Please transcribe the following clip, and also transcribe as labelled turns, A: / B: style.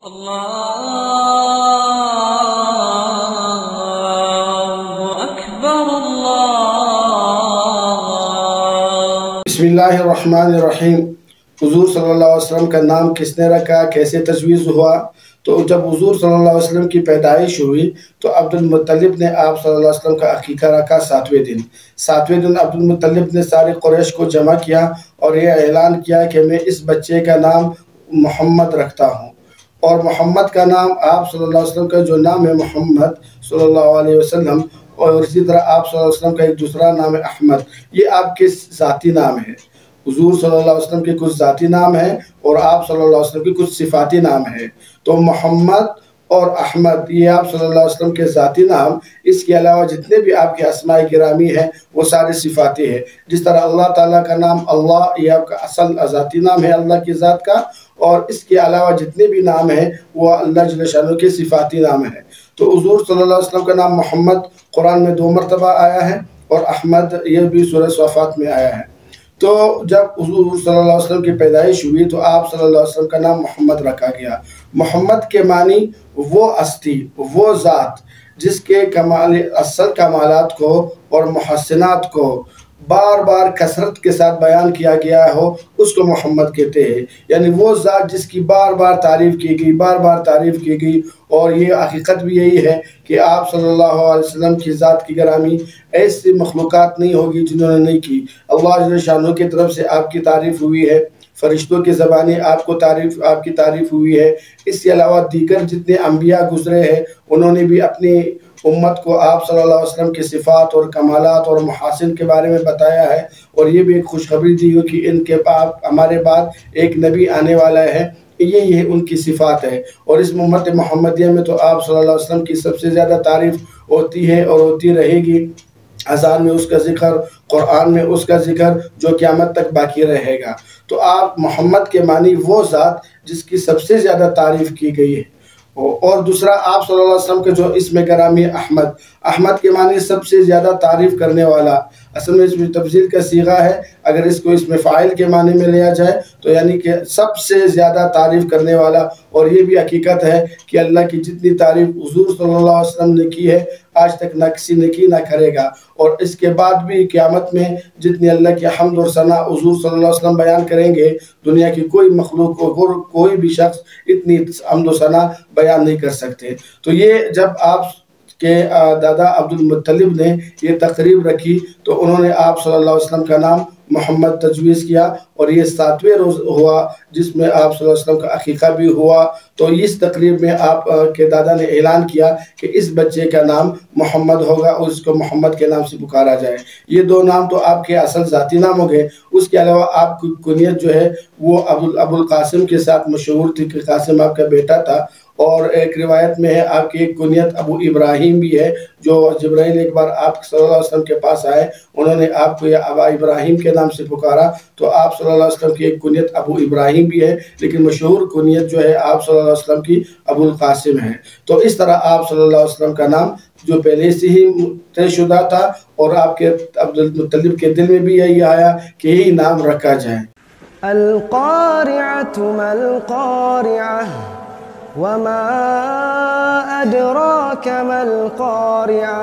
A: اللہ اکبر اللہ۔
B: بسم اللہ الرحمن الرحیم۔ حضور صلی اللہ علیہ وسلم کا نام کس نے رکھا، کیسے تجویز ہوا؟ تو جب حضور صلی اللہ علیہ وسلم کی پیدائش ہوئی تو عبد المطلب نے آپ صلی اللہ علیہ وسلم کا عقیقہ رکھا 7ویں دن۔ 7ویں دن عبد المطلب نے سارے قریش کو جمع کیا اور یہ اعلان کیا کہ میں اس بچے کا نام محمد رکھتا ہوں، اور محمد کا نام آپ صلی اللہ علیہ وسلم کا جو نام ہے محمد صلی اللہ علیہ وسلم، اور اسی طرح آپ صلی اللہ علیہ وسلم کا ایک دوسرا نام ہے احمد، یہ آپ کے ذاتی نام ہے۔ حضور صلی اللہ علیہ وسلم کے کچھ ذاتی نام ہیں اور آپ صلی اللہ علیہ وسلم کے کچھ صفاتی نام ہیں۔ تو محمد اور احمد یہ آپ صلی اللہ علیہ وسلم کے ذاتی نام، اس کے علاوہ جتنے بھی آپ کے اسماء گرامی ہیں وہ سارے صفاتی ہیں۔ جس طرح اللہ تعالیٰ کا نام اللہ، یہ آپ کا اصل ذاتی نام ہے اللہ کی ذات کا، اور اس کے علاوہ جتنے بھی نام ہیں وہ اللہ جل شانہ کے صفاتی نام ہیں۔ تو حضور صلی اللہ علیہ وسلم کا نام محمد قرآن میں 2 مرتبہ آیا ہے، اور احمد یہ بھی سورہ صافات میں آیا ہے۔ تو جب حضور صلی اللہ علیہ وسلم کی پیدائش ہوئی تو آپ صلی اللہ علیہ وسلم کا نام محمد رکھا گیا۔ محمد کے معنی وہ ہستی، وہ ذات جس کے اصل کمالات کو اور محسنات کو بار بار کثرت کے ساتھ بیان کیا گیا ہو، اس کو محمد کہتے ہیں۔ یعنی وہ ذات جس کی بار بار تعریف کی گئی، بار بار تعریف کی گئی، اور یہ حقیقت بھی یہی ہے کہ آپ صلی اللہ علیہ وسلم کی ذات کی گرامی ایسی مخلوقات نہیں ہوگی جنہوں نے نہیں کی۔ اللہ جل شانہ کی طرف سے آپ کی تعریف ہوئی ہے، فرشتوں کی زبانیں آپ کی تعریف ہوئی ہے۔ اس کے علاوہ دیگر جتنے انبیاء گزرے ہیں انہوں نے بھی اپنی امت کو آپ صلی اللہ علیہ وسلم کی صفات اور کمالات اور محاسن کے بارے میں بتایا ہے، اور یہ بھی ایک خوشخبری دی ہو کہ ان کے بعد ہمارے بعد ایک نبی آنے والا ہے، یہ ان کی صفات ہے۔ اور اس امت محمدیہ میں تو آپ صلی اللہ علیہ وسلم کی سب سے زیادہ تعریف ہوتی ہے اور ہوتی رہے گی۔ اذان میں اس کا ذکر، قرآن میں اس کا ذکر جو قیامت تک باقی رہے گا۔ تو آپ محمد کے معنی وہ ذات جس کی سب سے زیادہ تعریف کی گئی ہے۔ اور دوسرا آپ صلی اللہ علیہ وسلم کے جو اسم گرامی احمد، احمد کے معنی سب سے زیادہ تعریف کرنے والا۔ اصل میں اس میں تفضیل کا صیغہ ہے، اگر اس کو اسم فاعل کے معنی میں لیا جائے تو یعنی کہ سب سے زیادہ تعریف کرنے والا۔ اور یہ بھی حقیقت ہے کہ اللہ کی جتنی تعریف حضور صلی اللہ علیہ وسلم نے کی ہے آج تک نہ کسی نے کی نہ کرے گا، اور اس کے بعد بھی قیامت میں جتنی اللہ کی حمد اور ثنا حضور صلی اللہ علیہ وسلم بیان کریں گے، دنیا کی کوئی مخلوق کو کوئی بھی شخص اتنی حمد و ثنا بیان نہیں کر سکتے۔ تو یہ جب آپ کے دادا عبد المطلب نے یہ تقریب رکھی تو انہوں نے آپ صلی اللہ علیہ وسلم کا نام محمد تجویز کیا، اور یہ 7ویں روز ہوا جس میں آپ صلی اللہ علیہ وسلم کا عقیقہ بھی ہوا۔ تو اس تقریب میں آپ کے دادا نے اعلان کیا کہ اس بچے کا نام محمد ہوگا اور اس کو محمد کے نام سے پکارا جائے۔ یہ 2 نام تو آپ کے اصل ذاتی نام ہو گئے، اس کے علاوہ آپ کی کنیت جو ہے وہ ابو القاسم کے ساتھ مشہور تھی کہ قاسم آپ کا بیٹا تھا، اور ایک روایت میں ہے آپ کی ایک کنیت ابو ابراہیم بھی ہے، جو جبرائیل ایک بار آپ صلی اللہ علیہ وسلم کے پاس آئے، انہوں نے آپ کو یہ ابا ابراہیم کے نام سے پکارا، تو آپ صلی اللہ علیہ وسلم کی ایک کنیت ابو ابراہیم بھی ہے، لیکن مشہور کنیت جو ہے آپ صلی اللہ علیہ وسلم کی ابو القاسم ہے۔ تو اس طرح آپ صلی اللہ علیہ وسلم کا نام جو پہلے سے ہی طے شدہ تھا، اور آپ کے عبد المطلب کے دل میں بھی یہی آیا کہ یہی نام رکھا جائے۔
C: القارعة ما القارعة وما أدراك ما القارعة